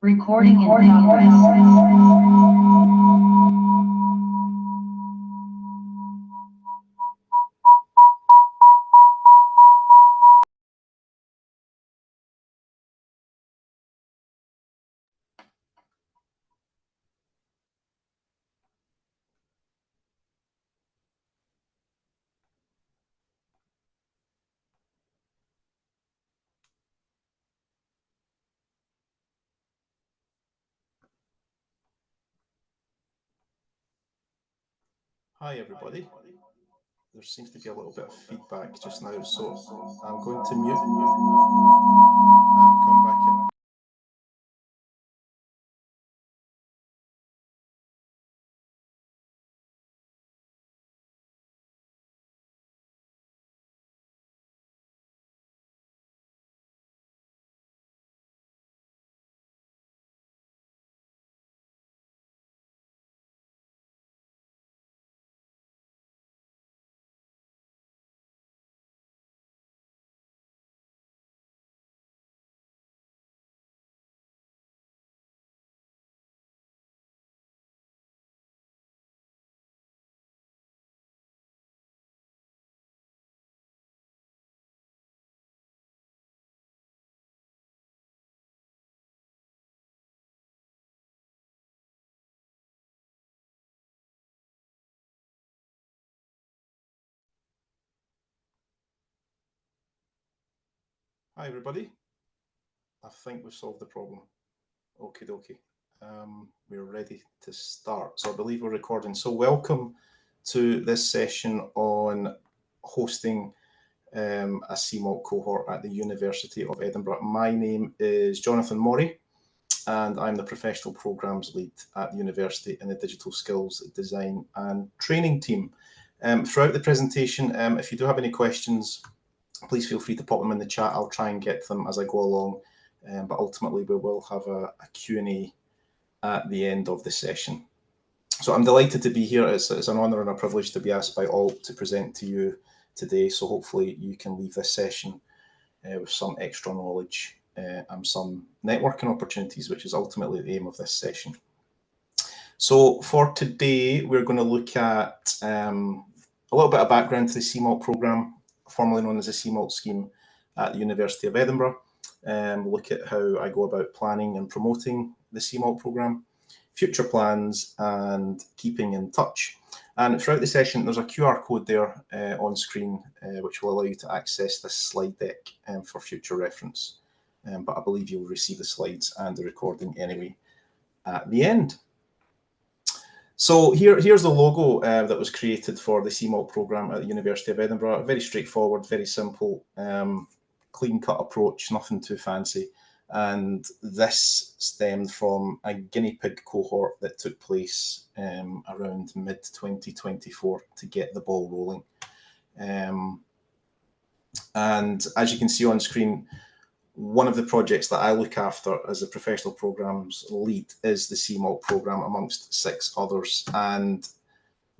Recording in progress. Hi everybody. There seems to be a little bit of feedback just now, so I'm going to mute and come back in. Hi everybody. I think we've solved the problem. Okie dokie. We're ready to start. So I believe we're recording. So welcome to this session on hosting a CMALT cohort at the University of Edinburgh. My name is Jonathan Morey, and I'm the Professional Programmes Lead at the University in the Digital Skills Design and Training team. Throughout the presentation, if you do have any questions, please feel free to pop them in the chat. I'll try and get them as I go along, but ultimately we will have a Q&A at the end of the session. So I'm delighted to be here. It's an honour and a privilege to be asked by ALT to present to you today. So hopefully you can leave this session with some extra knowledge and some networking opportunities, which is ultimately the aim of this session. So for today, we're going to look at a little bit of background to the CMALT programme, formerly known as the CMALT scheme at the University of Edinburgh. We'll look at how I go about planning and promoting the CMALT programme, future plans, and keeping in touch. And throughout the session, there's a QR code there on screen, which will allow you to access this slide deck for future reference. But I believe you'll receive the slides and the recording anyway at the end. So here's the logo that was created for the CMALT programme at the University of Edinburgh. Very straightforward, very simple, clean-cut approach, nothing too fancy. And this stemmed from a guinea pig cohort that took place around mid-2024 to get the ball rolling. And as you can see on screen, one of the projects that I look after as a professional programmes lead is the CMALT programme amongst 6 others. And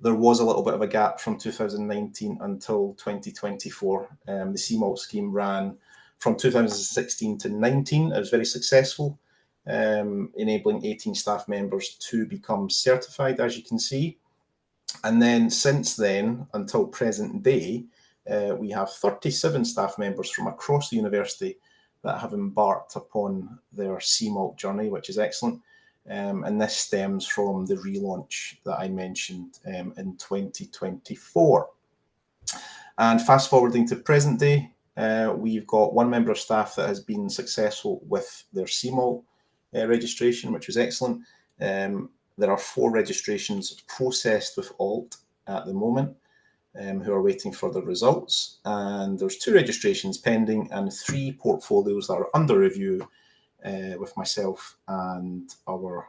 there was a little bit of a gap from 2019 until 2024. The CMALT scheme ran from 2016 to 19. It was very successful, enabling 18 staff members to become certified, as you can see. And then since then, until present day, we have 37 staff members from across the university that have embarked upon their CMALT journey, which is excellent. And this stems from the relaunch that I mentioned in 2024. And fast forwarding to present day, we've got 1 member of staff that has been successful with their CMALT registration, which was excellent. There are 4 registrations processed with ALT at the moment, who are waiting for the results, and there's 2 registrations pending and 3 portfolios that are under review with myself and our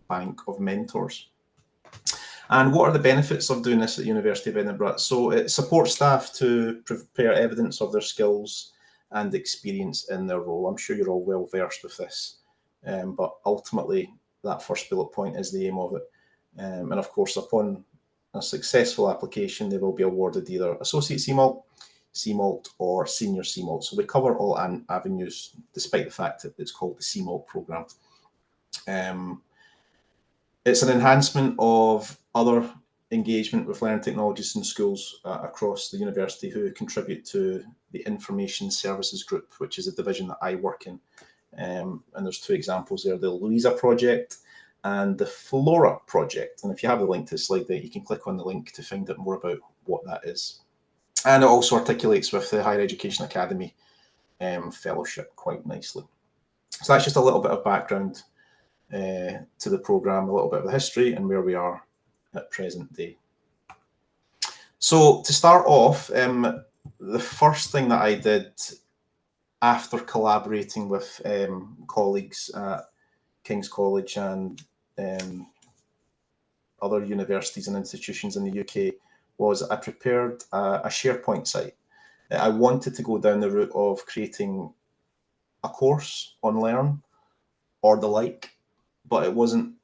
bank of mentors. And what are the benefits of doing this at the University of Edinburgh? So it supports staff to prepare evidence of their skills and experience in their role. I'm sure you're all well versed with this, but ultimately that first bullet point is the aim of it. And of course, upon a successful application, they will be awarded either Associate CMALT, CMALT, or Senior CMALT. So we cover all avenues, despite the fact that it's called the CMALT programme. It's an enhancement of other engagement with learning technologists in schools across the university who contribute to the Information Services Group, which is a division that I work in. And there's two examples there, the Louisa project and the Flora project. And if you have the link to the slide there, you can click on the link to find out more about what that is. And it also articulates with the Higher Education Academy fellowship quite nicely. So that's just a little bit of background to the programme, a little bit of the history and where we are at present day. So to start off, the first thing that I did after collaborating with colleagues at King's College and other universities and institutions in the UK was I prepared a SharePoint site. I wanted to go down the route of creating a course on Learn or the like, but it wasn't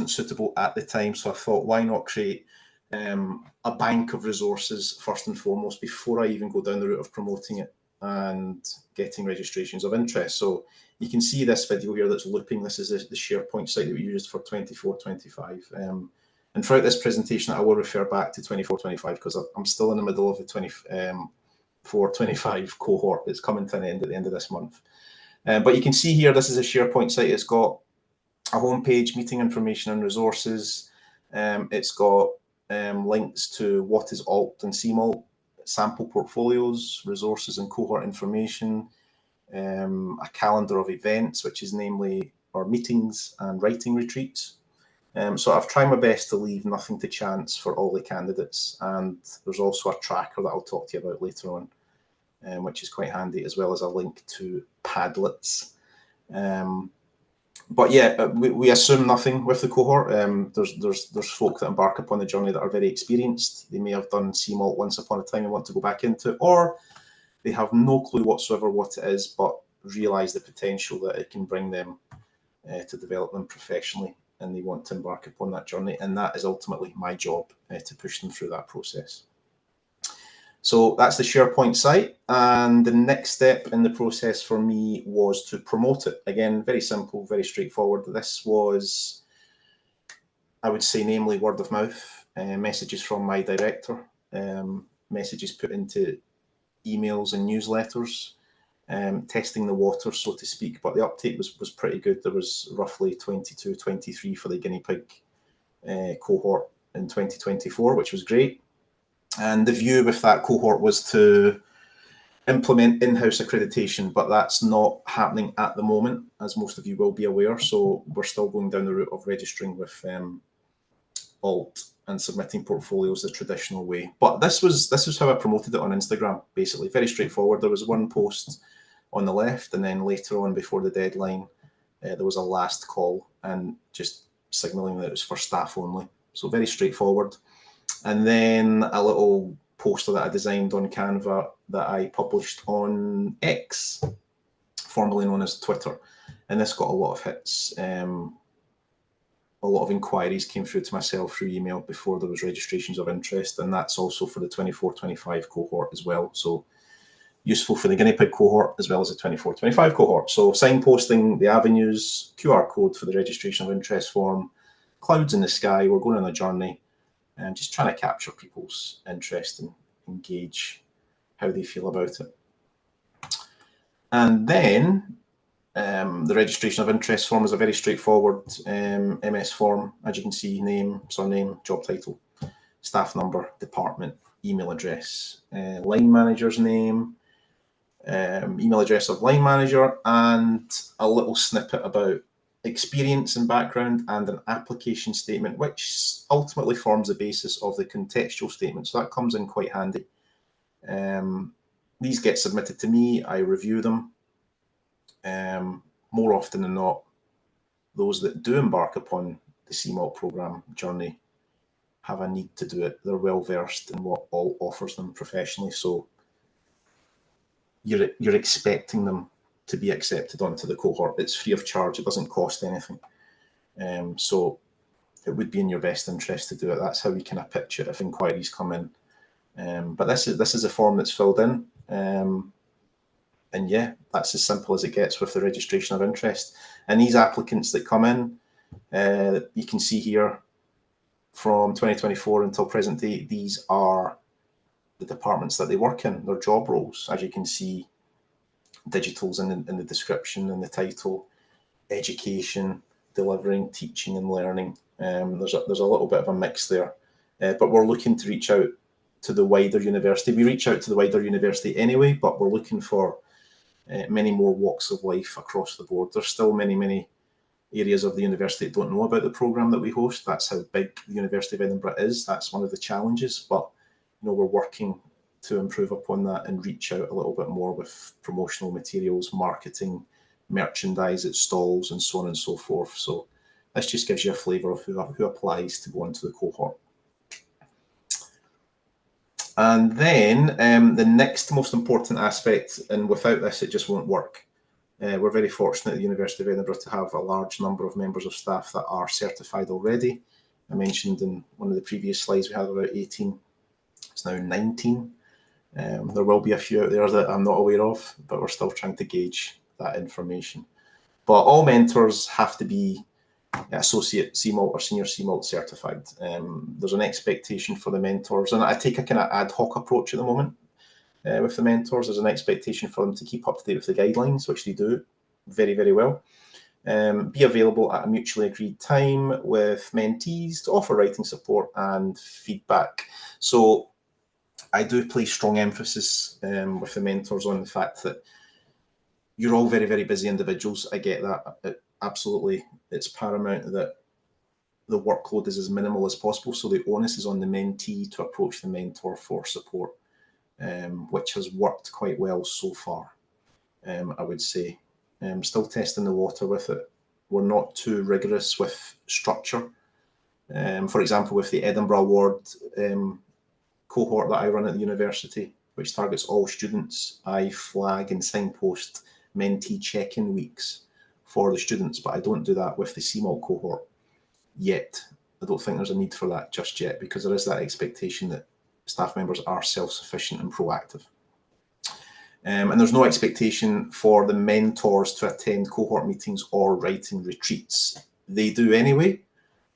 suitable at the time. So I thought, why not create a bank of resources first and foremost before I even go down the route of promoting it and getting registrations of interest. So you can see this video here that's looping. This is the SharePoint site that we used for 24-25. And throughout this presentation, I will refer back to 24-25 because I'm still in the middle of the 24-25 cohort. It's coming to an end at the end of this month. But you can see here, this is a SharePoint site. It's got a homepage, meeting information and resources. It's got links to what is ALT and CMALT, sample portfolios, resources and cohort information, a calendar of events, which is namely our meetings and writing retreats. So I've tried my best to leave nothing to chance for all the candidates. And there's also a tracker that I'll talk to you about later on, which is quite handy, as well as a link to Padlets. But yeah, we assume nothing with the cohort. There's folk that embark upon the journey that are very experienced. They may have done CMALT once upon a time and want to go back into it, or they have no clue whatsoever what it is, but realise the potential that it can bring them to develop them professionally, and they want to embark upon that journey. And that is ultimately my job, to push them through that process. So that's the SharePoint site, and the next step in the process for me was to promote it. Again, very simple, very straightforward. This was, I would say, namely word of mouth, messages from my director, messages put into emails and newsletters, testing the water, so to speak. But the uptake was pretty good. There was roughly 22, 23 for the guinea pig cohort in 2024, which was great. And the view with that cohort was to implement in-house accreditation, but that's not happening at the moment, as most of you will be aware. So we're still going down the route of registering with ALT and submitting portfolios the traditional way. But this was how I promoted it on Instagram, basically. Very straightforward. There was one post on the left, and then later on, before the deadline, there was a last call, and just signalling that it was for staff only. So very straightforward. And then a little poster that I designed on Canva that I published on X, formerly known as Twitter. And this got a lot of hits. A lot of inquiries came through to myself through email before there was registrations of interest. And that's also for the 24-25 cohort as well. So useful for the guinea pig cohort as well as the 24-25 cohort. So signposting the avenues, QR code for the registration of interest form, clouds in the sky, we're going on a journey. And just trying to capture people's interest and engage how they feel about it. And then the registration of interest form is a very straightforward MS form. As you can see, name, surname, job title, staff number, department, email address, line manager's name, email address of line manager, and a little snippet about experience and background, and an application statement, which ultimately forms the basis of the contextual statement. So that comes in quite handy. These get submitted to me, I review them. More often than not, those that do embark upon the CMALT programme journey have a need to do it. They're well versed in what ALT offers them professionally. So you're expecting them to be accepted onto the cohort. It's free of charge. It doesn't cost anything. So it would be in your best interest to do it. That's how we kind of pitch it if inquiries come in. But this is a form that's filled in. And yeah, that's as simple as it gets with the registration of interest. And these applicants that come in, You can see here from 2024 until present day, these are the departments that they work in, their job roles. As you can see, digital's in the description and the title, education, delivering, teaching and learning. There's a little bit of a mix there, but we're looking to reach out to the wider university. We reach out to the wider university anyway, but we're looking for many more walks of life across the board. There's still many areas of the university that don't know about the programme that we host. That's how big the University of Edinburgh is. That's one of the challenges, but we're working to improve upon that and reach out a little bit more with promotional materials, marketing, merchandise at stalls and so on and so forth. So this just gives you a flavour of who applies to go into the cohort. And then the next most important aspect, and without this it just won't work. We're very fortunate at the University of Edinburgh to have a large number of members of staff that are certified already. I mentioned in one of the previous slides we had about 18, it's now 19. There will be a few out there that I'm not aware of, but we're still trying to gauge that information. But all mentors have to be associate CMALT or senior CMALT certified. There's an expectation for the mentors, and I take a kind of ad hoc approach at the moment with the mentors. There's an expectation for them to keep up to date with the guidelines, which they do very well. Be available at a mutually agreed time with mentees to offer writing support and feedback. So I do place strong emphasis with the mentors on the fact that you're all very busy individuals. I get that. Absolutely, it's paramount that the workload is as minimal as possible. So the onus is on the mentee to approach the mentor for support, which has worked quite well so far, I would say. Still testing the water with it. We're not too rigorous with structure. For example, with the Edinburgh Award cohort that I run at the university, which targets all students, I flag and signpost mentee check-in weeks for the students, but I don't do that with the CMALT cohort yet. I don't think there's a need for that just yet, because there is that expectation that staff members are self-sufficient and proactive. And there's no expectation for the mentors to attend cohort meetings or writing retreats. They do anyway,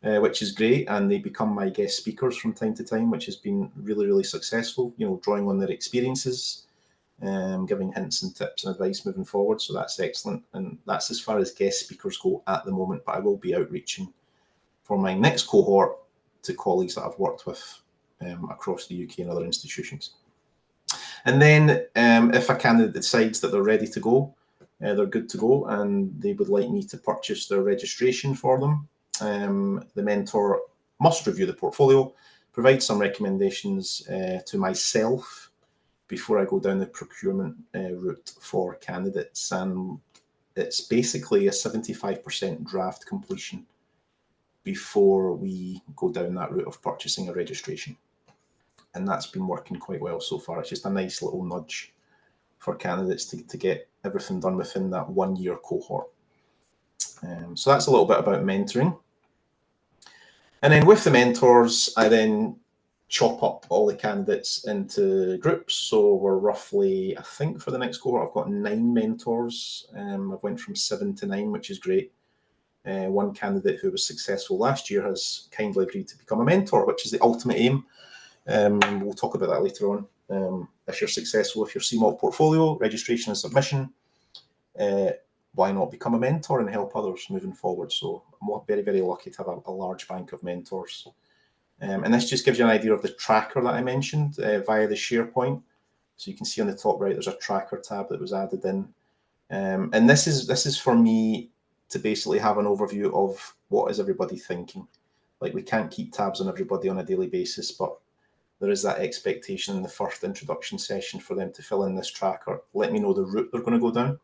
which is great, and they become my guest speakers from time to time, which has been really successful, drawing on their experiences, giving hints and tips and advice moving forward. So that's excellent, and that's as far as guest speakers go at the moment, but I will be outreaching for my next cohort to colleagues that I've worked with across the UK and other institutions. And then if a candidate decides that they're ready to go, they're good to go, and they would like me to purchase their registration for them, the mentor must review the portfolio, provide some recommendations to myself before I go down the procurement route for candidates. And it's basically a 75% draft completion before we go down that route of purchasing a registration. And that's been working quite well so far. It's just a nice little nudge for candidates to get everything done within that 1 year cohort. So that's a little bit about mentoring. And then with the mentors, I then chop up all the candidates into groups. So we're roughly, I think for the next cohort, I've got 9 mentors. I've went from 7 to 9, which is great. One candidate who was successful last year has kindly agreed to become a mentor, which is the ultimate aim. We'll talk about that later on. If you're successful with your CMALT portfolio, registration and submission, why not become a mentor and help others moving forward? So I'm very lucky to have a large bank of mentors. And this just gives you an idea of the tracker that I mentioned via the SharePoint. So you can see on the top right, there's a tracker tab that was added in. And this is for me to basically have an overview of what is everybody thinking. Like, we can't keep tabs on everybody on a daily basis, but there is that expectation in the first introduction session for them to fill in this tracker. Let me know the route they're going to go down.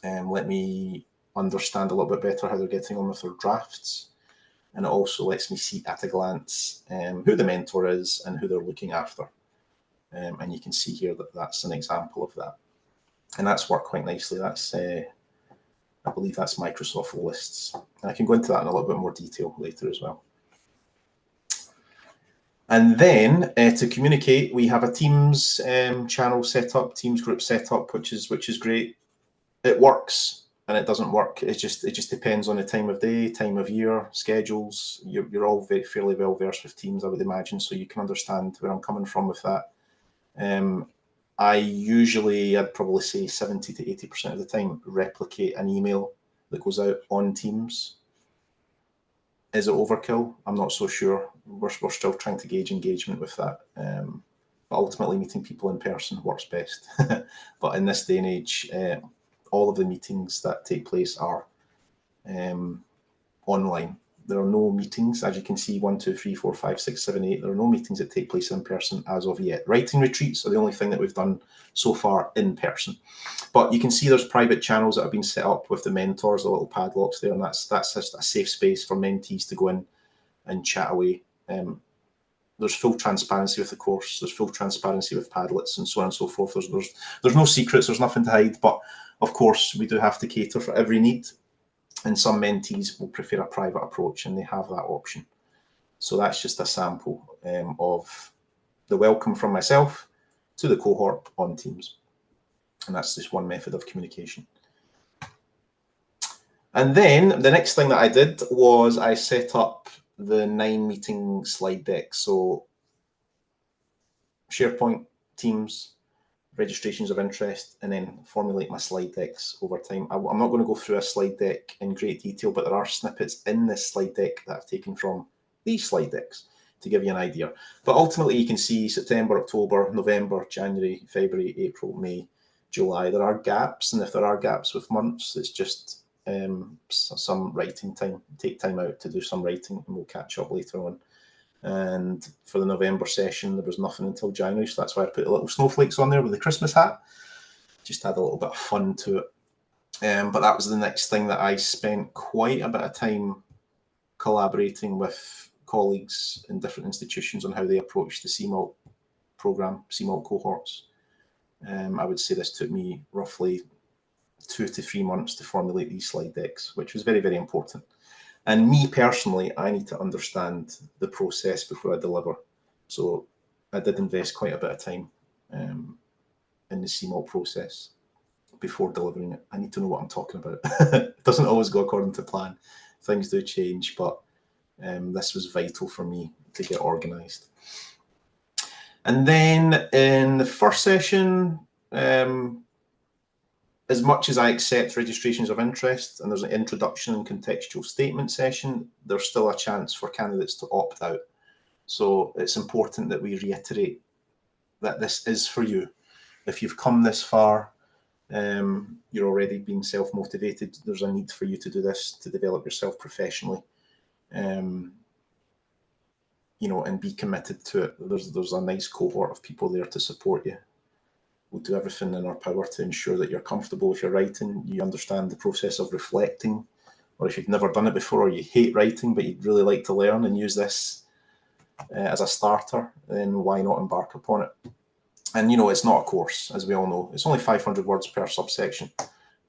Let me understand a little bit better how they're getting on with their drafts. And it also lets me see at a glance who the mentor is and who they're looking after. And you can see here that that's an example of that. And that's worked quite nicely. That's, I believe that's Microsoft Lists. And I can go into that in a little bit more detail later as well. And then to communicate, we have a Teams channel set up, Teams group set up, which is great. It works. and it doesn't work. It just depends on the time of day, time of year, schedules. You're all fairly well versed with Teams, I would imagine, so you can understand where I'm coming from with that. I'd probably say 70 to 80% of the time, replicate an email that goes out on Teams. Is it overkill? I'm not so sure. We're still trying to gauge engagement with that. But ultimately, meeting people in person works best. But in this day and age, all of the meetings that take place are online. There are no meetings, as you can see, 1, 2, 3, 4, 5, 6, 7, 8. There are no meetings that take place in person as of yet. Writing retreats are the only thing that we've done so far in person. But you can see there's private channels that have been set up with the mentors, the little padlocks there, and that's just a safe space for mentees to go in and chat away. There's full transparency with the course. There's full transparency with Padlets and so on and so forth. There's no secrets. There's nothing to hide. But of course, we do have to cater for every need. And some mentees will prefer a private approach, and they have that option. So that's just a sample of the welcome from myself to the cohort on Teams. And that's just one method of communication. And then the next thing that I did was I set up the 9 meeting slide deck. So SharePoint, Teams, registrations of interest, and then formulate my slide decks over time. I'm not going to go through a slide deck in great detail, but there are snippets in this slide deck that I've taken from these slide decks to give you an idea. But ultimately, you can see September, October, November, January, February, April, May, July. There are gaps, and if there are gaps with months, it's just some writing time. Take time out to do some writing, and we'll catch up later on. And for the November session, there was nothing until January, so that's why I put the little snowflakes on there with the Christmas hat. Just had a little bit of fun to it. But that was the next thing that I spent quite a bit of time collaborating with colleagues in different institutions on how they approach the CMALT program, CMALT cohorts. I would say this took me roughly 2 to 3 months to formulate these slide decks, which was very, very important. And me personally, I need to understand the process before I deliver. So I did invest quite a bit of time in the CMALT process before delivering it. I need to know what I'm talking about. It doesn't always go according to plan. Things do change, but this was vital for me to get organised. And then in the first session, as much as I accept registrations of interest and there's an introduction and contextual statement session, there's still a chance for candidates to opt out. So it's important that we reiterate that this is for you. If you've come this far, you're already being self-motivated. There's a need for you to do this to develop yourself professionally, you know, and be committed to it. There's a nice cohort of people there to support you. We'll do everything in our power to ensure that you're comfortable with your writing, you understand the process of reflecting, or if you've never done it before or you hate writing but you'd really like to learn and use this as a starter, then why not embark upon it? And you know, it's not a course, as we all know. It's only 500 words per subsection.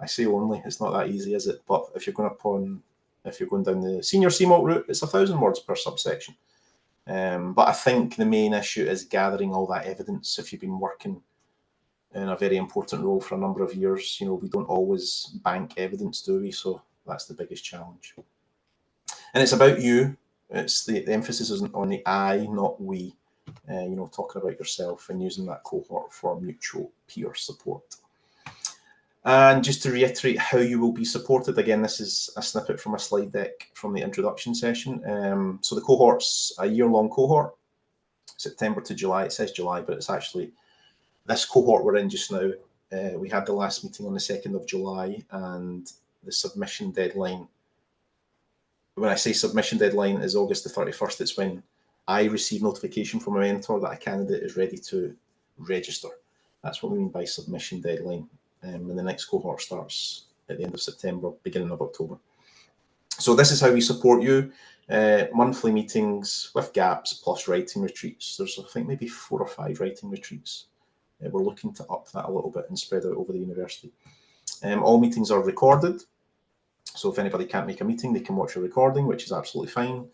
I say only, it's not that easy, is it? But if you're going down the senior CMALT route, it's 1,000 words per subsection. But I think the main issue is gathering all that evidence. If you've been working in a very important role for a number of years, you know, we don't always bank evidence, do we? So that's the biggest challenge. And it's about you. It's the emphasis is on the I, not we. You know, talking about yourself and using that cohort for mutual peer support. And just to reiterate how you will be supported, again, this is a snippet from a slide deck from the introduction session. So the cohort's a year-long cohort, September to July. It says July, but it's actually this cohort we're in just now. We had the last meeting on the 2nd of July, and the submission deadline, when I say submission deadline, is August the 31st. It's when I receive notification from a mentor that a candidate is ready to register. That's what we mean by submission deadline. And the next cohort starts at the end of September, beginning of October. So this is how we support you. Monthly meetings with gaps plus writing retreats. There's, I think, maybe 4 or 5 writing retreats. We're looking to up that a little bit and spread out over the university. All meetings are recorded. So if anybody can't make a meeting, they can watch a recording, which is absolutely fine.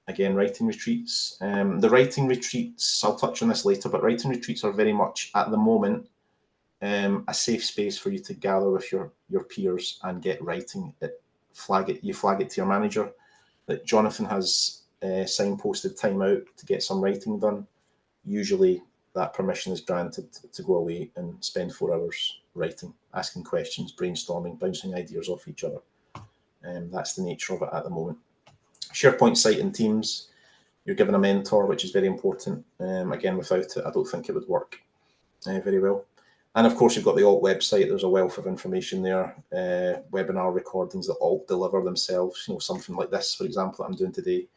Again, writing retreats. The writing retreats, I'll touch on this later, but writing retreats are very much, at the moment, a safe space for you to gather with your peers and get writing. You flag it to your manager that Jonathan has signposted time out to get some writing done. Usually that permission is granted to go away and spend 4 hours writing, asking questions, brainstorming, bouncing ideas off each other. That's the nature of it at the moment. SharePoint site and Teams, you're given a mentor, which is very important. Again, without it, I don't think it would work very well. And of course, you've got the Alt website. There's a wealth of information there. Webinar recordings that Alt deliver themselves. You know, something like this, for example, that I'm doing today,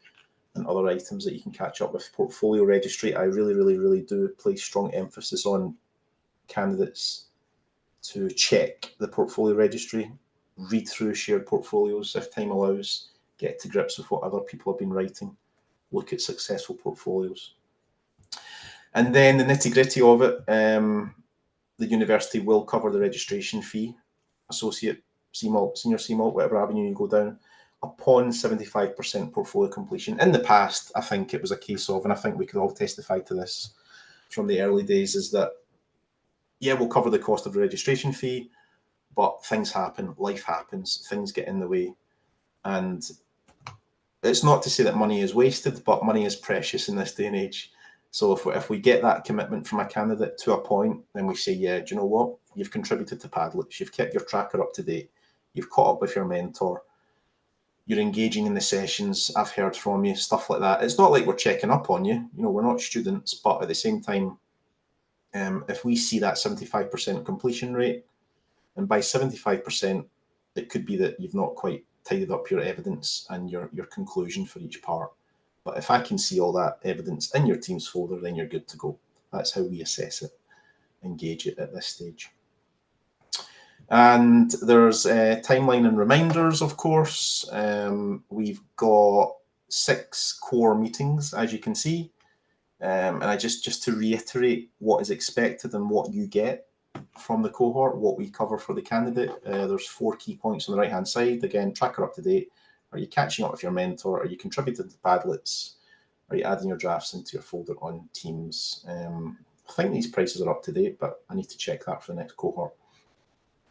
and other items that you can catch up with. Portfolio registry, I really do place strong emphasis on candidates to check the portfolio registry, read through shared portfolios if time allows, get to grips with what other people have been writing, look at successful portfolios. And then the nitty-gritty of it, the university will cover the registration fee, associate, CMALT, senior CMALT, whatever avenue you go down, upon 75% portfolio completion. In the past, I think it was a case of, and I think we could all testify to this from the early days, is that, yeah, we'll cover the cost of the registration fee, but things happen, life happens, things get in the way. And it's not to say that money is wasted, but money is precious in this day and age. So if we get that commitment from a candidate to a point, then we say, yeah, do you know what? You've contributed to Padlets, you've kept your tracker up to date, you've caught up with your mentor, you're engaging in the sessions, I've heard from you, stuff like that. It's not like we're checking up on you, you know, we're not students, but at the same time, if we see that 75% completion rate, and by 75%, it could be that you've not quite tidied up your evidence and your conclusion for each part. But if I can see all that evidence in your Teams folder, then you're good to go. That's how we assess it, engage it at this stage. And there's a timeline and reminders, of course. We've got 6 core meetings, as you can see. And I just to reiterate what is expected and what you get from the cohort, what we cover for the candidate. There's 4 key points on the right-hand side. Again, tracker up to date. Are you catching up with your mentor? Are you contributing to Padlets? Are you adding your drafts into your folder on Teams? I think these prices are up to date, but I need to check that for the next cohort.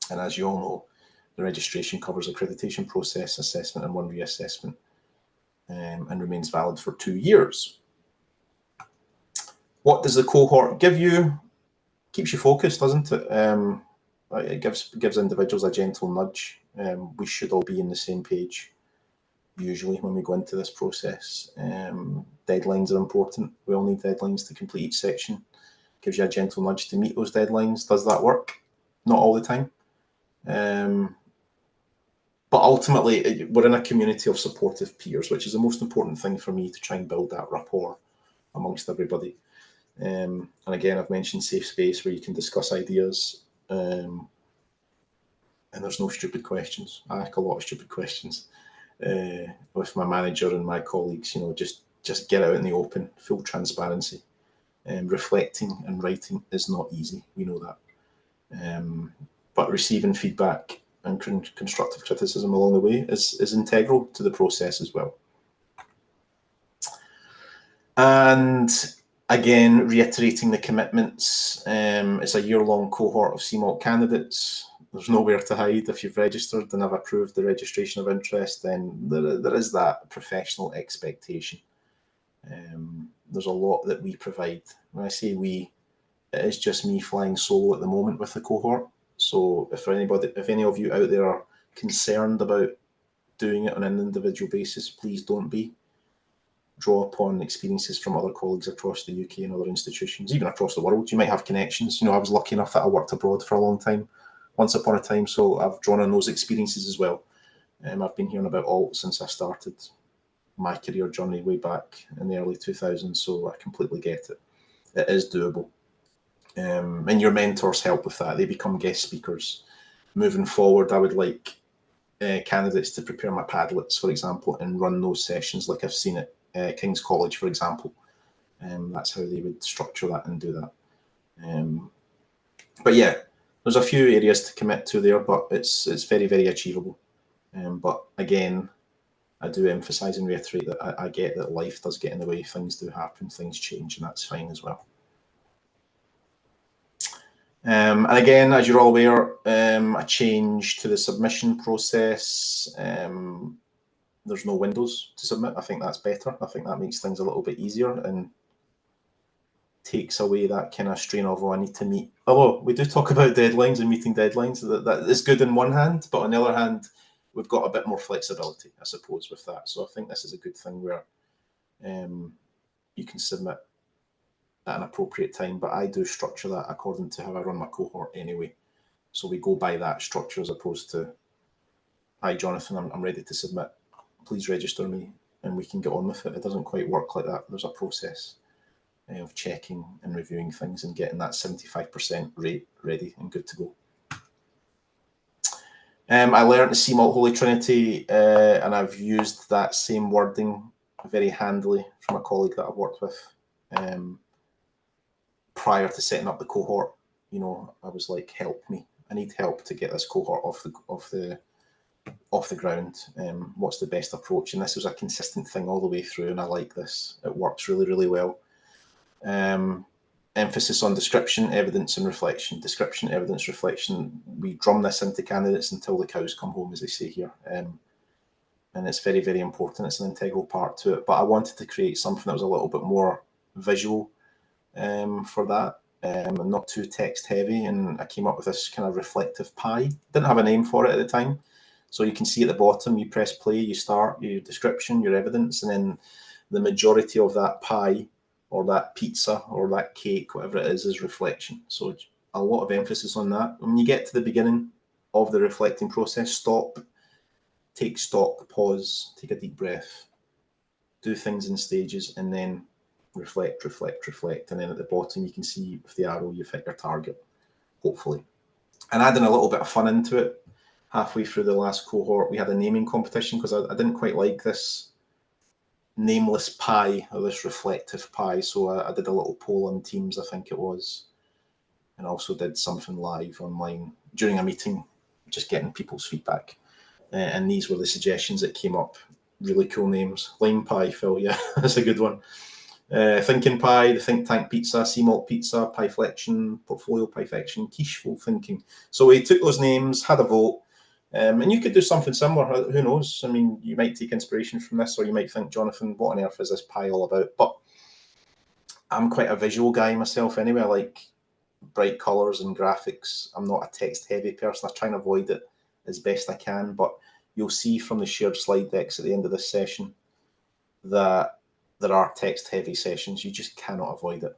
And as you all know, the registration covers accreditation process, assessment, and 1 reassessment, and remains valid for 2 years. What does the cohort give you? Keeps you focused, doesn't it? It gives individuals a gentle nudge. We should all be on the same page, usually, when we go into this process. Deadlines are important. We all need deadlines to complete each section. Gives you a gentle nudge to meet those deadlines. Does that work? Not all the time. But ultimately, we're in a community of supportive peers, which is the most important thing for me, to try and build that rapport amongst everybody. And again, I've mentioned safe space where you can discuss ideas, and there's no stupid questions. I ask a lot of stupid questions with my manager and my colleagues. You know, just get out in the open, full transparency. Reflecting and writing is not easy. We know that, but receiving feedback and constructive criticism along the way is integral to the process as well. And again, reiterating the commitments, it's a year-long cohort of CMALT candidates. There's nowhere to hide. If you've registered and have approved the registration of interest, then there is that professional expectation. There's a lot that we provide. When I say we, it is just me flying solo at the moment with the cohort. So if any of you out there are concerned about doing it on an individual basis, please don't be. Draw upon experiences from other colleagues across the UK and other institutions, even across the world. You might have connections. You know, I was lucky enough that I worked abroad for a long time, once upon a time, so I've drawn on those experiences as well. I've been hearing about Alt since I started my career journey way back in the early 2000s, so I completely get it. It is doable. And your mentors help with that. They become guest speakers. Moving forward, I would like candidates to prepare my Padlets, for example, and run those sessions like I've seen at King's College, for example. That's how they would structure that and do that. But yeah, there's a few areas to commit to there, but it's very, very achievable. But again, I do emphasize and reiterate that I get that life does get in the way, things do happen, things change, and that's fine as well. And again, as you're all aware, a change to the submission process. There's no windows to submit. I think that's better. I think that makes things a little bit easier and takes away that kind of strain of, oh, I need to meet. Although we do talk about deadlines and meeting deadlines, that is good on one hand, but on the other hand, we've got a bit more flexibility, I suppose, with that. So I think this is a good thing where you can submit at an appropriate time, but I do structure that according to how I run my cohort anyway. So we go by that structure as opposed to, hi, Jonathan, I'm ready to submit. Please register me and we can get on with it. It doesn't quite work like that. There's a process of checking and reviewing things and getting that 75% rate ready and good to go. I learned the CMALT Holy Trinity and I've used that same wording very handily from a colleague that I've worked with. Prior to setting up the cohort, you know, I was like, help me. I need help to get this cohort off the ground. What's the best approach? And this was a consistent thing all the way through, and I like this. It works really, really well. Emphasis on description, evidence, and reflection. Description, evidence, reflection. We drum this into candidates until the cows come home, as they say here. And it's very, very important. It's an integral part to it. But I wanted to create something that was a little bit more visual for that, and not too text heavy. And I came up with this kind of reflective pie. Didn't have a name for it at the time. So you can see at the bottom, you press play, you start your description, your evidence, and then the majority of that pie or that pizza or that cake, whatever it is reflection. So a lot of emphasis on that. When you get to the beginning of the reflecting process, stop, take stock, pause, take a deep breath, do things in stages, and then reflect, reflect, reflect. And then at the bottom, you can see with the arrow, you've hit your target, hopefully. And adding a little bit of fun into it, halfway through the last cohort, we had a naming competition because I didn't quite like this nameless pie or this reflective pie. So I did a little poll on Teams, I think it was, and also did something live online during a meeting, just getting people's feedback. And these were the suggestions that came up. Really cool names. Lime pie, Phil, yeah, that's a good one. Thinking pie, the think tank pizza, CMALT pizza, pieflection, portfolio pieflection, quicheful thinking. So we took those names, had a vote, and you could do something similar. Who knows? I mean, you might take inspiration from this, or you might think, Jonathan, what on earth is this pie all about? But I'm quite a visual guy myself anyway. I like bright colours and graphics. I'm not a text-heavy person. I try and avoid it as best I can. But you'll see from the shared slide decks at the end of this session that there are text-heavy sessions. You just cannot avoid it.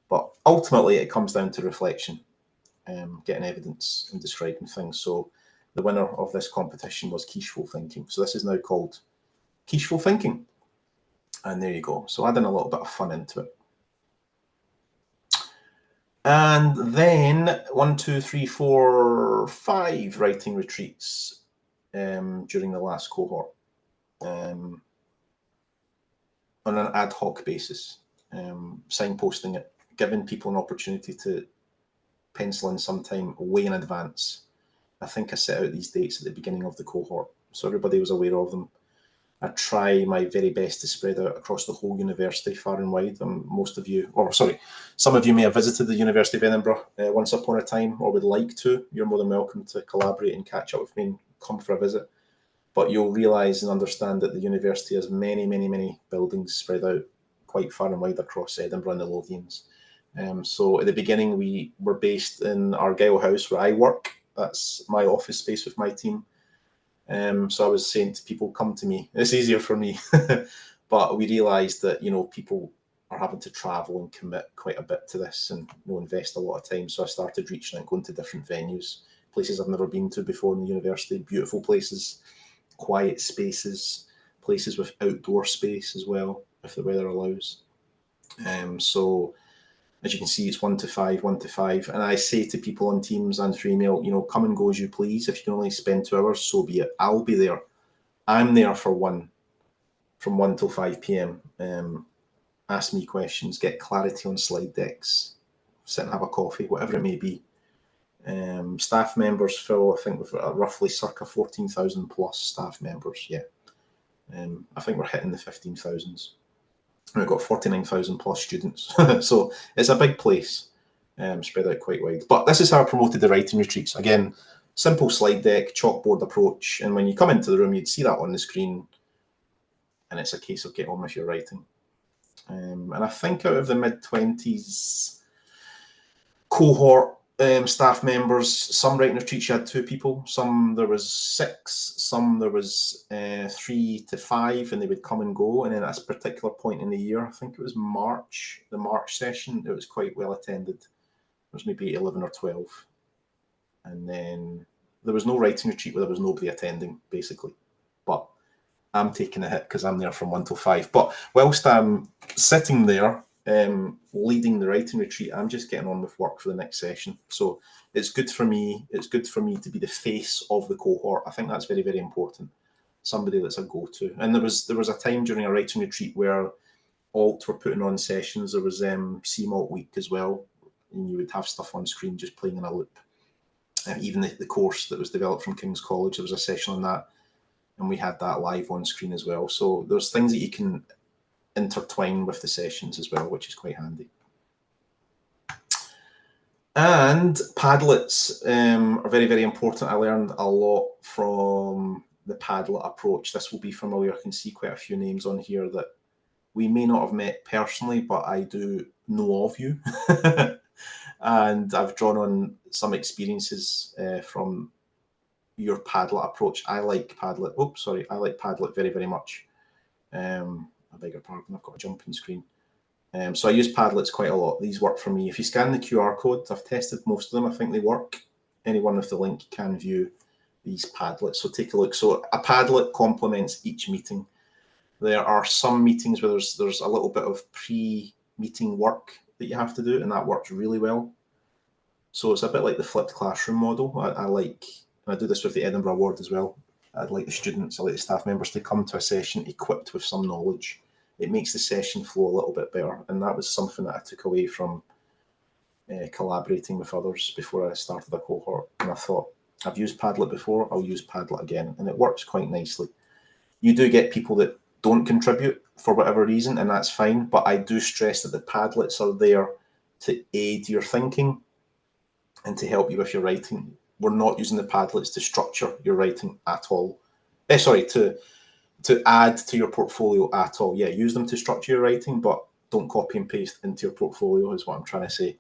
But ultimately, it comes down to reflection, getting evidence and describing things. So the winner of this competition was quicheful thinking. So this is now called quicheful thinking. And there you go. So adding a little bit of fun into it. And then 1, 2, 3, 4, 5 writing retreats during the last cohort on an ad hoc basis, signposting it, giving people an opportunity to pencil in some time way in advance. I think I set out these dates at the beginning of the cohort, so everybody was aware of them. I try my very best to spread out across the whole university, far and wide. Most of you, or sorry, some of you may have visited the University of Edinburgh once upon a time or would like to. You're more than welcome to collaborate and catch up with me and come for a visit. But you'll realise and understand that the university has many, many, many buildings spread out quite far and wide across Edinburgh and the Lothians. So at the beginning, we were based in Argyle House where I work. That's my office space with my team. So I was saying to people, come to me. It's easier for me. But we realised that, you know, people are having to travel and commit quite a bit to this and, you know, invest a lot of time. So I started reaching out, going to different venues, places I've never been to before in the university, beautiful places, quiet spaces, places with outdoor space as well, if the weather allows. So as you can see, it's 1 to 5, 1 to 5. And I say to people on Teams and through email, you know, come and go as you please. If you can only spend 2 hours, so be it. I'll be there. I'm there for 1, from 1 till 5 p.m. Ask me questions, get clarity on slide decks, sit and have a coffee, whatever it may be. Staff members, Phil, I think we've got roughly circa 14,000 plus staff members. Yeah. I think we're hitting the 15,000s. We've got 49,000 plus students. So it's a big place. spread out quite wide. But this is how I promoted the writing retreats. Again, simple slide deck, chalkboard approach, and when you come into the room, you'd see that on the screen, and it's a case of get on with your writing. And I think out of the mid-20s cohort staff members, some writing retreats you had 2 people, some there was 6, some there was 3 to 5, and they would come and go. And then at a particular point in the year, I think it was March, the March session, it was quite well attended. There was maybe 11 or 12. And then there was no writing retreat where there was nobody attending, basically. But I'm taking a hit because I'm there from 1 till 5. But whilst I'm sitting there leading the writing retreat, I'm just getting on with work for the next session. So it's good for me. It's good for me to be the face of the cohort. I think that's very, very important. Somebody that's a go-to. And there was a time during a writing retreat where Alt were putting on sessions. There was CMALT week as well, and you would have stuff on screen just playing in a loop. And even the course that was developed from King's College, there was a session on that. And we had that live on screen as well. So there's things that you can intertwine with the sessions as well, which is quite handy. And Padlets are very, very important. I learned a lot from the Padlet approach. This will be familiar. I can see quite a few names on here that we may not have met personally, but I do know of you. And I've drawn on some experiences from your Padlet approach. I like Padlet. Oops, sorry. I like Padlet very, very much. I beg your pardon. I've got a jumping screen. So I use Padlets quite a lot. These work for me. If you scan the QR code, I've tested most of them. I think they work. Anyone with the link can view these Padlets. So take a look. So a Padlet complements each meeting. There are some meetings where there's a little bit of pre-meeting work that you have to do, and that works really well. So it's a bit like the flipped classroom model. I do this with the Edinburgh Award as well. I'd like the students, I like the staff members to come to a session equipped with some knowledge. It makes the session flow a little bit better. And that was something that I took away from collaborating with others before I started a cohort. And I thought, I've used Padlet before, I'll use Padlet again. And it works quite nicely. You do get people that don't contribute for whatever reason, and that's fine. But I do stress that the Padlets are there to aid your thinking and to help you with your writing. We're not using the Padlets to structure your writing at all. Sorry, to add to your portfolio at all. Yeah, use them to structure your writing, but don't copy and paste into your portfolio is what I'm trying to say.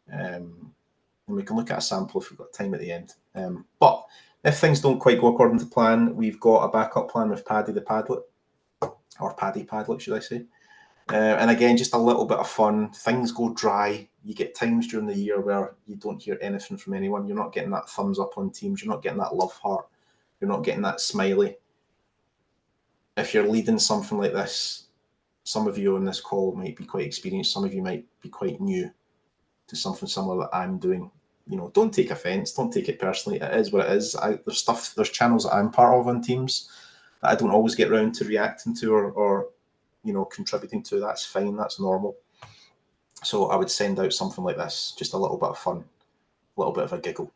And we can look at a sample if we've got time at the end. But if things don't quite go according to plan, we've got a backup plan with Paddy the Padlet, or Paddy Padlet, should I say. And again, just a little bit of fun. Things go dry. You get times during the year where you don't hear anything from anyone. You're not getting that thumbs up on Teams. You're not getting that love heart. You're not getting that smiley. If you're leading something like this, some of you on this call might be quite experienced. Some of you might be quite new to something similar that I'm doing. You know, don't take offense. Don't take it personally. It is what it is. There's channels that I'm part of on Teams that I don't always get around to reacting to or you know, contributing to. That's fine. That's normal. So I would send out something like this, just a little bit of fun, a little bit of a giggle.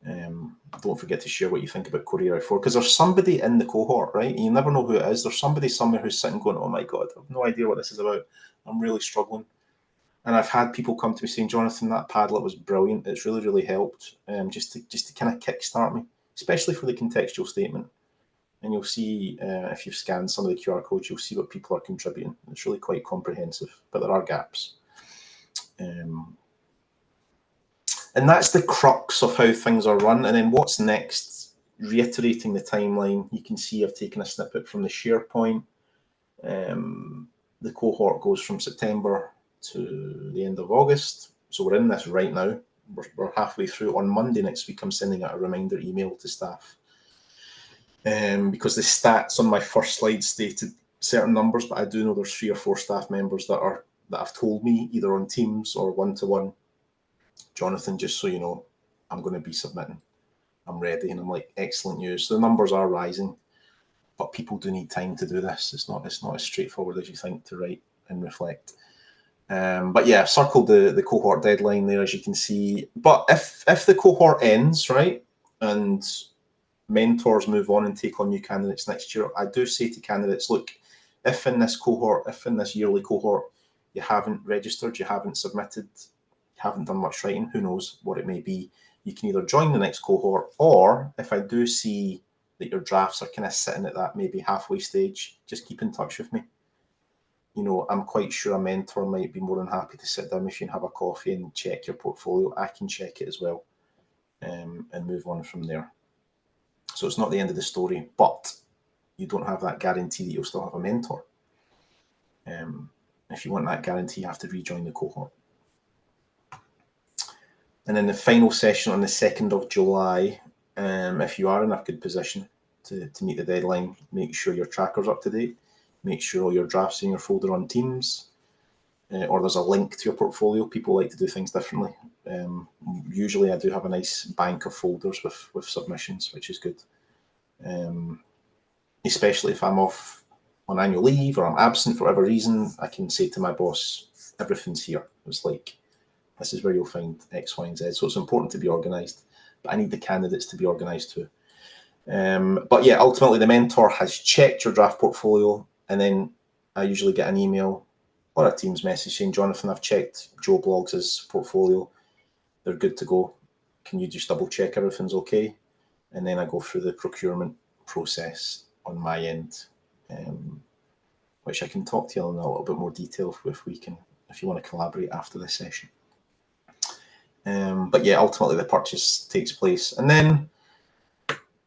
Don't forget to share what you think about Career I4, because there's somebody in the cohort, right? You never know who it is. There's somebody somewhere who's sitting going, oh my God, I have no idea what this is about. I'm really struggling. And I've had people come to me saying, Jonathan, that Padlet was brilliant. It's really, really helped just to kind of kickstart me, especially for the contextual statement. And you'll see, if you've scanned some of the QR codes, you'll see what people are contributing. It's really quite comprehensive, but there are gaps. And that's the crux of how things are run. And then what's next? Reiterating the timeline, you can see I've taken a snippet from the SharePoint. The cohort goes from September to the end of August. So we're in this right now. We're halfway through. On Monday next week, I'm sending out a reminder email to staff. Because the stats on my first slide stated certain numbers, but I do know there's 3 or 4 staff members that have told me either on Teams or one-to-one, Jonathan, just so you know, I'm going to be submitting. I'm ready. And I'm like, excellent news. The numbers are rising, but people do need time to do this. It's not as straightforward as you think to write and reflect. But yeah, I've circled the cohort deadline there, as you can see. But if the cohort ends, right, and mentors move on and take on new candidates next year, I do say to candidates, look, if in this yearly cohort, you haven't registered, you haven't submitted, haven't done much writing, who knows what it may be. You can either join the next cohort, or if I do see that your drafts are kind of sitting at that maybe halfway stage, just keep in touch with me. You know, I'm quite sure a mentor might be more than happy to sit down with you and have a coffee and check your portfolio. I can check it as well, and move on from there. So it's not the end of the story, but you don't have that guarantee that you'll still have a mentor. If you want that guarantee, you have to rejoin the cohort. And then the final session on the 2nd of July, if you are in a good position to meet the deadline, make sure your tracker's up to date, make sure all your drafts in your folder on Teams, or there's a link to your portfolio. People like to do things differently. Usually I do have a nice bank of folders with submissions, which is good. Especially if I'm off on annual leave or I'm absent for whatever reason, I can say to my boss, everything's here. It's like, this is where you'll find X, Y, and Z. So it's important to be organised, but I need the candidates to be organised too. But yeah, ultimately the mentor has checked your draft portfolio, and then I usually get an email or a Teams message saying, Jonathan, I've checked Joe Bloggs' portfolio. They're good to go. Can you just double check everything's okay? And then I go through the procurement process on my end, which I can talk to you in a little bit more detail if you want to collaborate after this session. But yeah, ultimately the purchase takes place. And then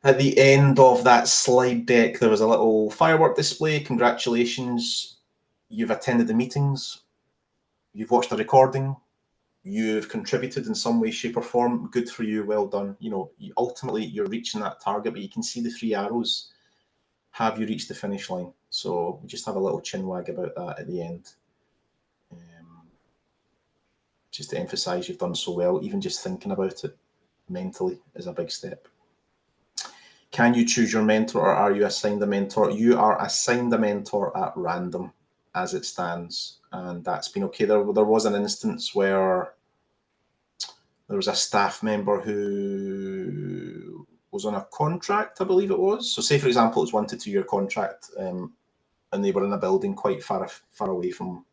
at the end of that slide deck, there was a little firework display. Congratulations, you've attended the meetings, you've watched the recording, you've contributed in some way, shape or form. Good for you, well done. You know, ultimately you're reaching that target, but you can see the 3 arrows. Have you reached the finish line? So we just have a little chin wag about that at the end. Just to emphasize you've done so well. Even just thinking about it mentally is a big step. Can you choose your mentor, or are you assigned a mentor? You are assigned a mentor at random as it stands, and that's been okay. There was an instance where there was a staff member who was on a contract, I believe it was. So say, for example, it's 1 to 2 year contract, and they were in a building quite far away from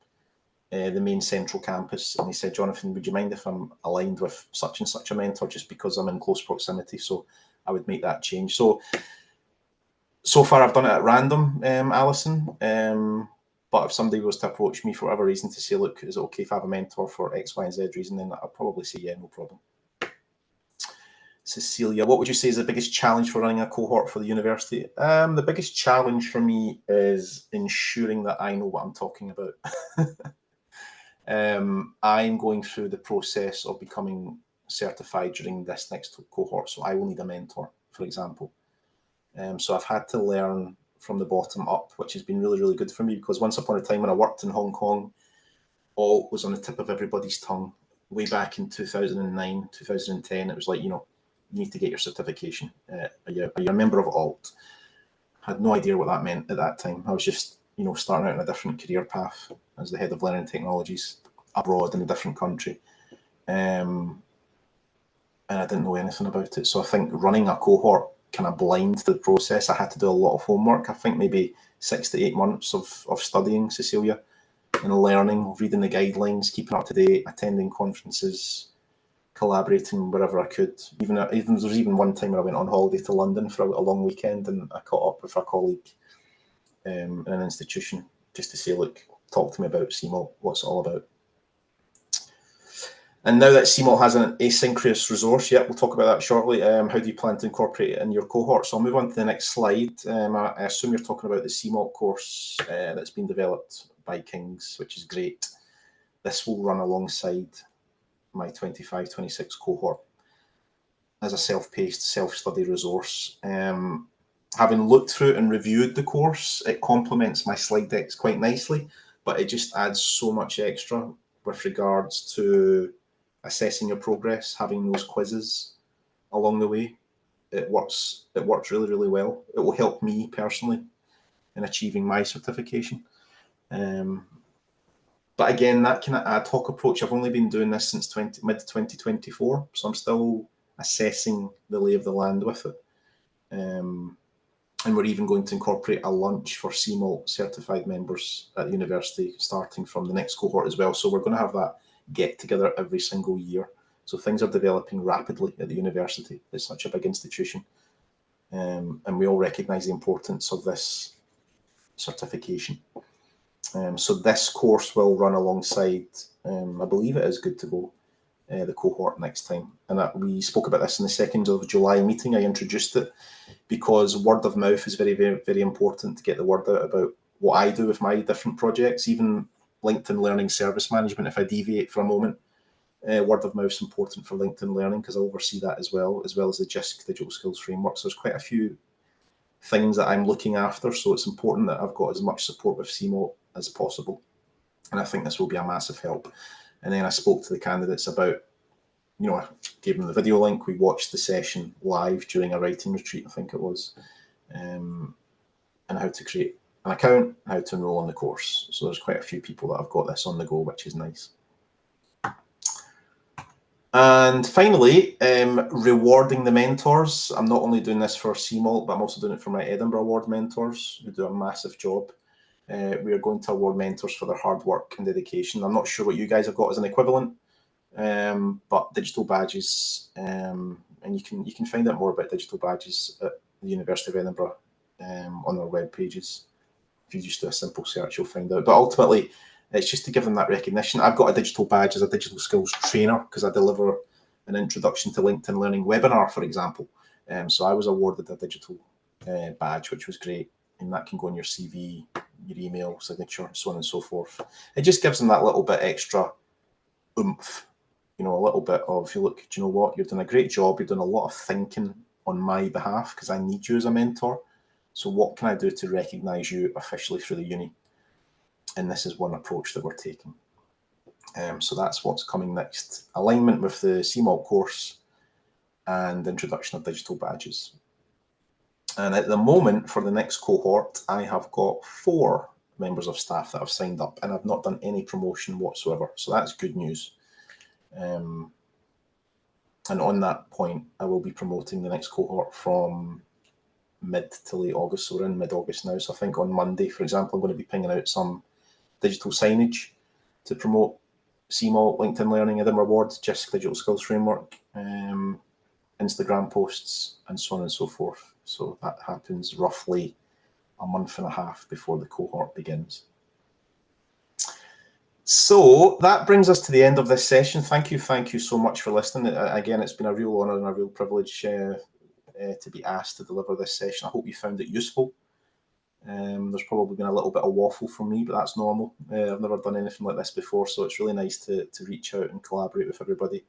the main central campus, and he said, Jonathan, would you mind if I'm aligned with such and such a mentor, just because I'm in close proximity? So I would make that change. So far I've done it at random, Alison. But if somebody was to approach me for whatever reason to say, look, is it okay if I have a mentor for X, Y, and Z reason, then I'll probably say, yeah, no problem. Cecilia, what would you say is the biggest challenge for running a cohort for the university? The biggest challenge for me is ensuring that I know what I'm talking about. I'm going through the process of becoming certified during this next cohort, so I will need a mentor, for example. So I've had to learn from the bottom up, which has been really, really good for me, because once upon a time when I worked in Hong Kong, all was on the tip of everybody's tongue. Way back in 2009, 2010, it was like, you know, you need to get your certification. Are you a member of ALT? Had no idea what that meant at that time. I was just, you know, starting out in a different career path as the head of learning technologies abroad in a different country. And I didn't know anything about it. So I think running a cohort kind of blind to the process. I had to do a lot of homework. I think maybe 6 to 8 months of studying, Cecilia, and learning, reading the guidelines, keeping up to date, attending conferences, collaborating wherever I could. Even there's even one time where I went on holiday to London for a long weekend, and I caught up with a colleague in an institution just to say, look, talk to me about CMALT, what's it all about. And now that CMALT has an asynchronous resource, we'll talk about that shortly. How do you plan to incorporate it in your cohort? So I'll move on to the next slide. I assume you're talking about the CMALT course that's been developed by King's, which is great. This will run alongside my 25-26 cohort as a self-paced, self-study resource. Having looked through and reviewed the course, it complements my slide decks quite nicely, but it just adds so much extra with regards to assessing your progress, having those quizzes along the way. It works really, really well. It will help me personally in achieving my certification. But again, that kind of ad hoc approach, I've only been doing this since mid-2024, so I'm still assessing the lay of the land with it. And we're even going to incorporate a lunch for CMALT certified members at the university, starting from the next cohort as well. So we're going to have that get together every single year. So things are developing rapidly at the university. It's such a big institution. And we all recognise the importance of this certification. So this course will run alongside, I believe it is Good to Go, the cohort next time. And we spoke about this in the 2nd of July meeting. I introduced it because word of mouth is very, very, very important to get the word out about what I do with my different projects. Even LinkedIn Learning Service Management, if I deviate for a moment, word of mouth is important for LinkedIn Learning because I oversee that as well as the JISC Digital Skills Framework. So there's quite a few things that I'm looking after. So it's important that I've got as much support with CMALT as possible. And I think this will be a massive help. And then I spoke to the candidates about, I gave them the video link. We watched the session live during a writing retreat, I think it was, and how to create an account, how to enroll on the course. So there's quite a few people that have got this on the go, which is nice. And finally, rewarding the mentors. I'm not only doing this for CMALT, but I'm also doing it for my Edinburgh Award mentors who do a massive job. We are going to award mentors for their hard work and dedication. I'm not sure what you guys have got as an equivalent, but digital badges, and you can find out more about digital badges at the University of Edinburgh on their web pages. If you just do a simple search, you'll find out. But ultimately, it's just to give them that recognition. I've got a digital badge as a digital skills trainer because I deliver an introduction to LinkedIn Learning webinar, for example. So I was awarded a digital badge, which was great. And that can go on your CV, your email signature, so on and so forth. It just gives them that little bit extra oomph, a little bit of, look, do you know what? You're doing a great job. You're doing a lot of thinking on my behalf because I need you as a mentor. So what can I do to recognise you officially through the uni? And this is one approach that we're taking. So that's what's coming next. Alignment with the CMALT course and introduction of digital badges. And at the moment, for the next cohort, I have got 4 members of staff that have signed up, and I've not done any promotion whatsoever. So that's good news. And on that point, I will be promoting the next cohort from mid to late August. So we're in mid-August now. So I think on Monday, for example, I'm going to be pinging out some digital signage to promote CMALT, LinkedIn Learning, Edinburgh Awards, JISC Digital Skills Framework, Instagram posts, and so on and so forth. So that happens roughly a month and a half before the cohort begins. So that brings us to the end of this session. Thank you so much for listening. Again, it's been a real honour and a real privilege to be asked to deliver this session. I hope you found it useful. There's probably been a little bit of waffle from me, but that's normal. I've never done anything like this before, so it's really nice to reach out and collaborate with everybody.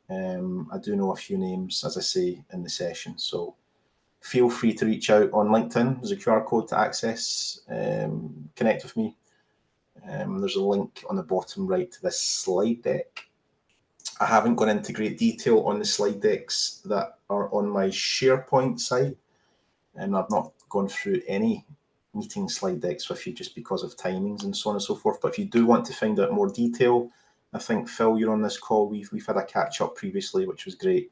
I do know a few names, as I say, in the session, so feel free to reach out on LinkedIn. There's a QR code to access, connect with me. There's a link on the bottom right to this slide deck. I haven't gone into great detail on the slide decks that are on my SharePoint site, and I've not gone through any meeting slide decks with you just because of timings and so on and so forth. But if you do want to find out more detail, I think, Phil, you're on this call. We've had a catch up previously, which was great.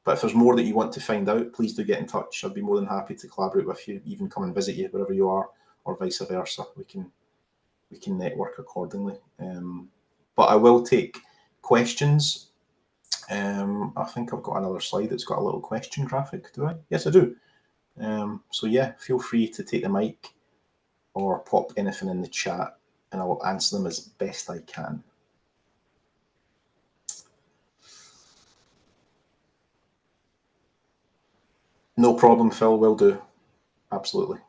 But if there's more that you want to find out, please do get in touch. I'd be more than happy to collaborate with you, even come and visit you wherever you are, or vice versa. We can network accordingly. But I will take questions. I think I've got another slide that's got a little question graphic. Do I? Yes, I do. So yeah, feel free to take the mic or pop anything in the chat, and I will answer them as best I can. No problem, Phil, will do. Absolutely.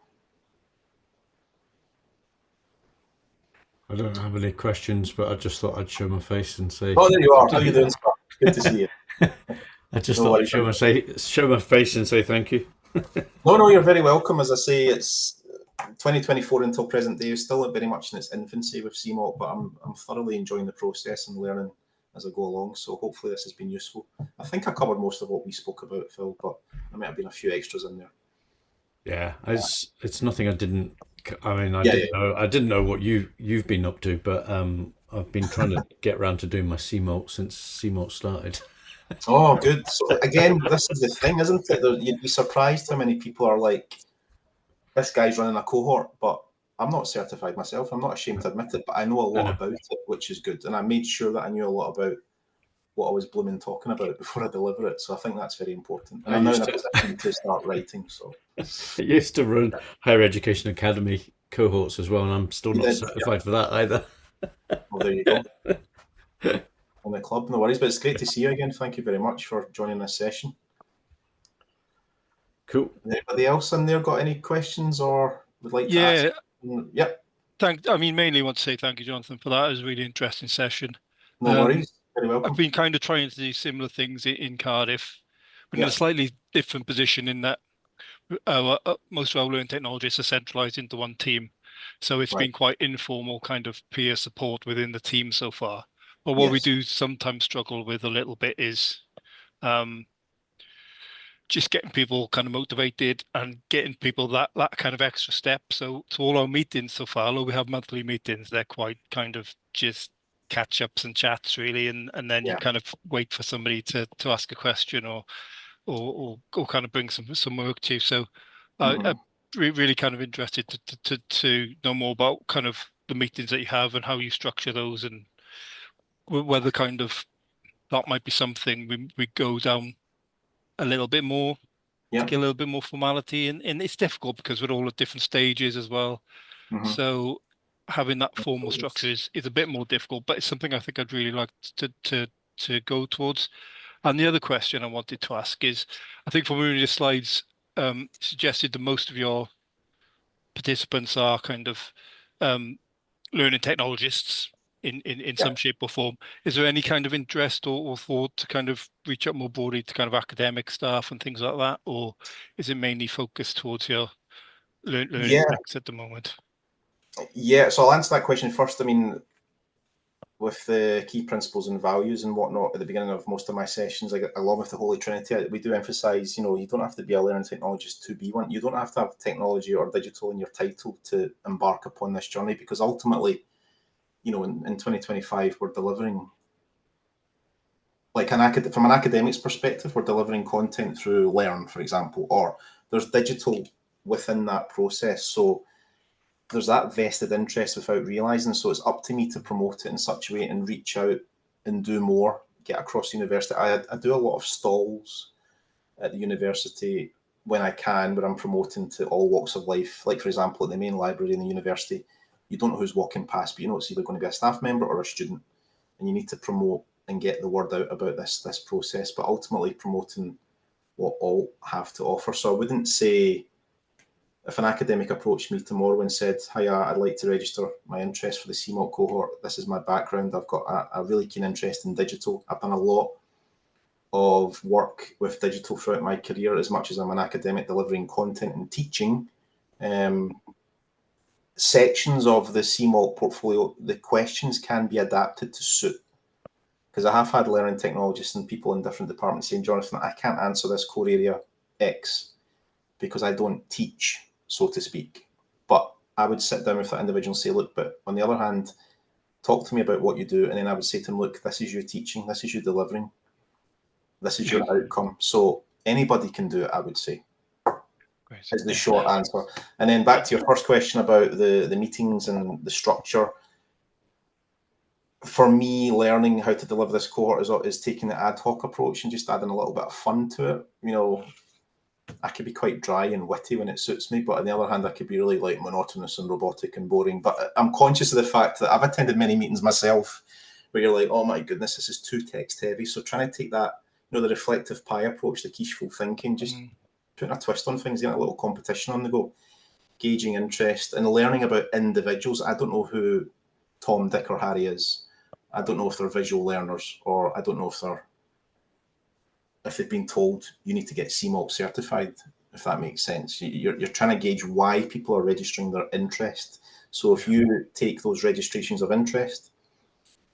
I don't have any questions, but I just thought I'd show my face and say. Oh, there you are. How are you doing, Scott? Good to see you. I just thought I'd show my face and say thank you. No, you're very welcome. As I say, it's 2024 until present day is still very much in its infancy with CMALT, but I'm thoroughly enjoying the process and learning as I go along. So hopefully this has been useful. I think I covered most of what we spoke about, Phil, but there might have been a few extras in there. Yeah, it's nothing I didn't. I mean, I didn't know what you've been up to, but I've been trying to get around to doing my CMALT since CMALT started. Oh, good. So again, this is the thing, isn't it? You'd be surprised how many people are like, this guy's running a cohort, but I'm not certified myself. I'm not ashamed to admit it, but I know a lot about it, which is good. And I made sure that I knew a lot about what I was blooming talking about before I deliver it. So I think that's very important. And I'm now in a position to start writing. So I used to run higher education academy cohorts as well, and I'm still not certified for that either. Well, there you go. On the club, no worries. But it's great to see you again. Thank you very much for joining this session. Cool. Anybody else in there got any questions or would like to ask? Yep. I mean, mainly want to say thank you, Jonathan, for that. It was a really interesting session. No worries. Very welcome. I've been kind of trying to do similar things in Cardiff, but in a slightly different position in that most of our learning technologists are centralized into one team. So it's been quite informal kind of peer support within the team so far. But what we do sometimes struggle with a little bit is just getting people kind of motivated and getting people that kind of extra step. So to all our meetings so far, although we have monthly meetings, they're quite kind of just catch ups and chats really, and then you kind of wait for somebody to ask a question or kind of bring some work to you. So I'm really kind of interested to know more about kind of the meetings that you have and how you structure those, and whether kind of that might be something we go down a little bit more, to get a little bit more formality, and it's difficult because we're all at different stages as well. So having that formal structure is a bit more difficult, but it's something I think I'd really like to go towards. And the other question I wanted to ask is, I think from reading the slides, suggested that most of your participants are kind of learning technologists in some shape or form. Is there any kind of interest or thought to kind of reach out more broadly to kind of academic staff and things like that, or is it mainly focused towards your learning techs at the moment? Yeah, so I'll answer that question first. I mean, with the key principles and values and whatnot at the beginning of most of my sessions, along with the Holy Trinity, we do emphasize, you don't have to be a learning technologist to be one. You don't have to have technology or digital in your title to embark upon this journey, because ultimately, in 2025, we're delivering, like from an academic's perspective, we're delivering content through Learn, for example, or there's digital within that process. So there's that vested interest without realizing. So it's up to me to promote it in such a way and reach out and do more, get across the university. I do a lot of stalls at the university when I can, where I'm promoting to all walks of life. Like, for example, at the main library in the university, you don't know who's walking past, but you know it's either going to be a staff member or a student, and you need to promote and get the word out about this process, but ultimately promoting what all have to offer. So I wouldn't say, if an academic approached me tomorrow and said, "Hiya, I'd like to register my interest for the CMALT cohort. This is my background. I've got a really keen interest in digital. I've done a lot of work with digital throughout my career, as much as I'm an academic delivering content and teaching." Sections of the CMALT portfolio, the questions can be adapted to suit. Because I have had learning technologists and people in different departments saying, "Jonathan, I can't answer this core area X because I don't teach," so to speak. But I would sit down with that individual and say, "Look, but on the other hand, talk to me about what you do." And then I would say to them, "Look, this is your teaching, this is your delivering, this is your outcome." So anybody can do it, I would say. Is the short answer. And then back to your first question about the meetings and the structure. For me, learning how to deliver this cohort is taking the ad hoc approach and just adding a little bit of fun to it. I could be quite dry and witty when it suits me, but on the other hand, I could be really like monotonous and robotic and boring. But I'm conscious of the fact that I've attended many meetings myself where you're like, "Oh my goodness, this is too text heavy." So trying to take that, the reflective pie approach, the quicheful thinking, just putting a twist on things, getting a little competition on the go, gauging interest and learning about individuals. I don't know who Tom, Dick or Harry is. I don't know if they're visual learners, or I don't know if they've been told you need to get CMALT certified, if that makes sense. You're trying to gauge why people are registering their interest. So if you take those registrations of interest,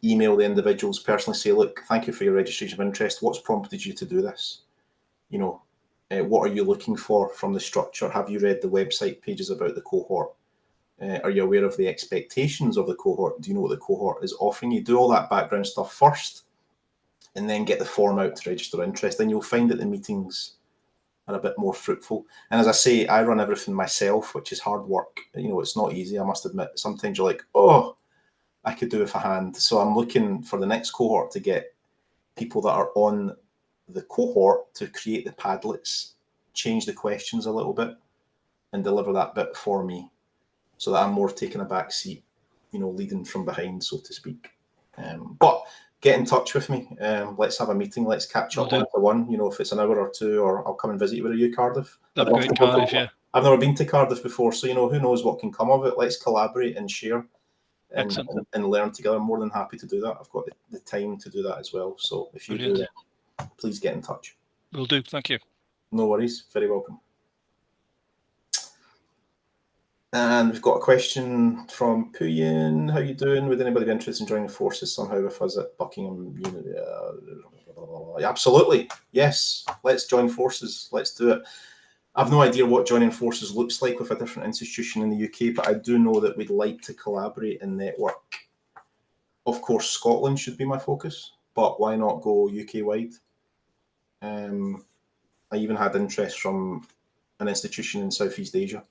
email the individuals personally, say, "Look, thank you for your registration of interest. What's prompted you to do this? What are you looking for from the structure? Have you read the website pages about the cohort? Are you aware of the expectations of the cohort? Do you know what the cohort is offering you?" Do all that background stuff first, and then get the form out to register interest. Then you'll find that the meetings are a bit more fruitful. And as I say, I run everything myself, which is hard work. You know, it's not easy, I must admit. Sometimes you're like, oh, I could do with a hand. So I'm looking for the next cohort to get people that are on the cohort to create the Padlets, change the questions a little bit, and deliver that bit for me, so that I'm more taking a back seat, you know, leading from behind, so to speak. But get in touch with me. Let's have a meeting. Let's catch up one-to-one. You know, if it's an hour or two, or I'll come and visit you. Where are you, Cardiff? That'd be great, Cardiff, yeah. I've never been to Cardiff before, so, you know, who knows what can come of it. Let's collaborate and share and learn together. I'm more than happy to do that. I've got the time to do that as well. So if you do that, please get in touch. Will do. Thank you. No worries. Very welcome. And we've got a question from Puyin. How you doing? Would anybody be interested in joining forces somehow with us at Buckingham University? Absolutely. Yes. Let's join forces. Let's do it. I've no idea what joining forces looks like with a different institution in the UK, but I do know that we'd like to collaborate and network. Of course, Scotland should be my focus, but why not go UK-wide? I even had interest from an institution in Southeast Asia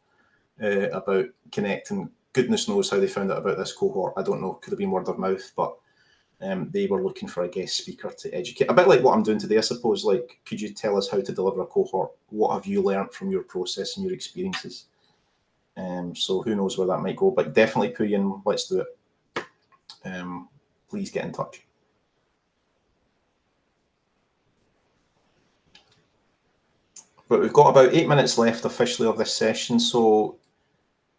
about connecting. Goodness knows how they found out about this cohort. I don't know, could have been word of mouth, but they were looking for a guest speaker to educate. A bit like what I'm doing today, I suppose. Like, could you tell us how to deliver a cohort? What have you learned from your process and your experiences? So who knows where that might go, but definitely Puyin, let's do it. Please get in touch. But we've got about 8 minutes left officially of this session, so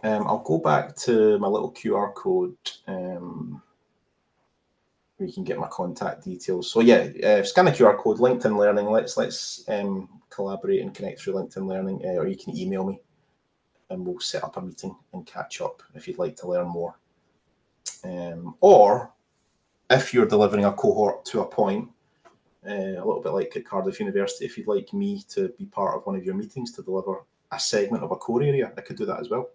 I'll go back to my little QR code. We can get my contact details. So yeah, scan the QR code, LinkedIn Learning. Let's collaborate and connect through LinkedIn Learning, or you can email me, and we'll set up a meeting and catch up if you'd like to learn more. Or if you're delivering a cohort to a point, a little bit like at Cardiff University, if you'd like me to be part of one of your meetings to deliver a segment of a core area, I could do that as well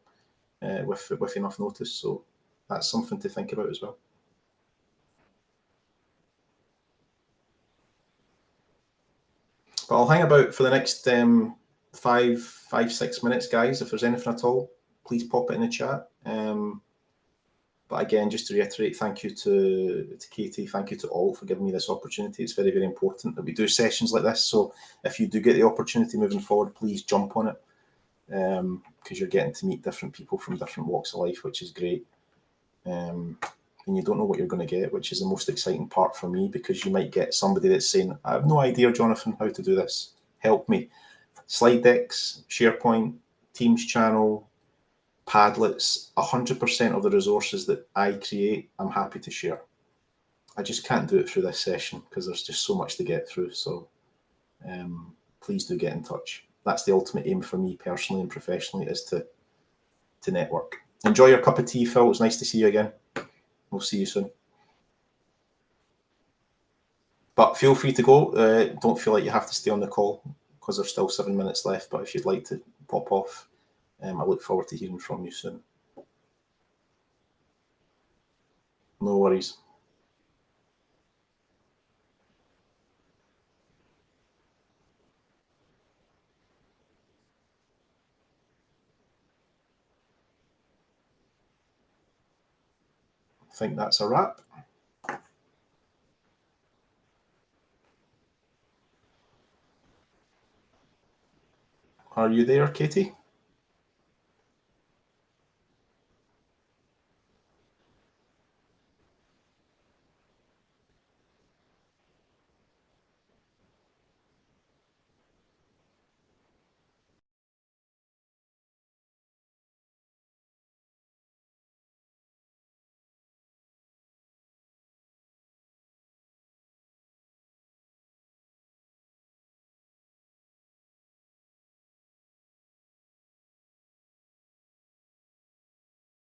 with enough notice. So that's something to think about as well. But I'll hang about for the next 5-6 minutes, guys. If there's anything at all, please pop it in the chat. But again, just to reiterate, thank you to Katie, thank you to all for giving me this opportunity. It's very, very important that we do sessions like this. So if you do get the opportunity moving forward, please jump on it, because you're getting to meet different people from different walks of life, which is great. And you don't know what you're going to get, which is the most exciting part for me, because you might get somebody that's saying, I have no idea, Jonathan, how to do this. Help me. Slide decks, SharePoint, Teams channel, Padlets, 100% of the resources that I create, I'm happy to share. I just can't do it through this session because there's just so much to get through. So please do get in touch. That's the ultimate aim for me personally and professionally, is to network. Enjoy your cup of tea, Phil. It was nice to see you again. We'll see you soon. But feel free to go. Don't feel like you have to stay on the call because there's still 7 minutes left. But if you'd like to pop off, I look forward to hearing from you soon. No worries. I think that's a wrap. Are you there, Katie?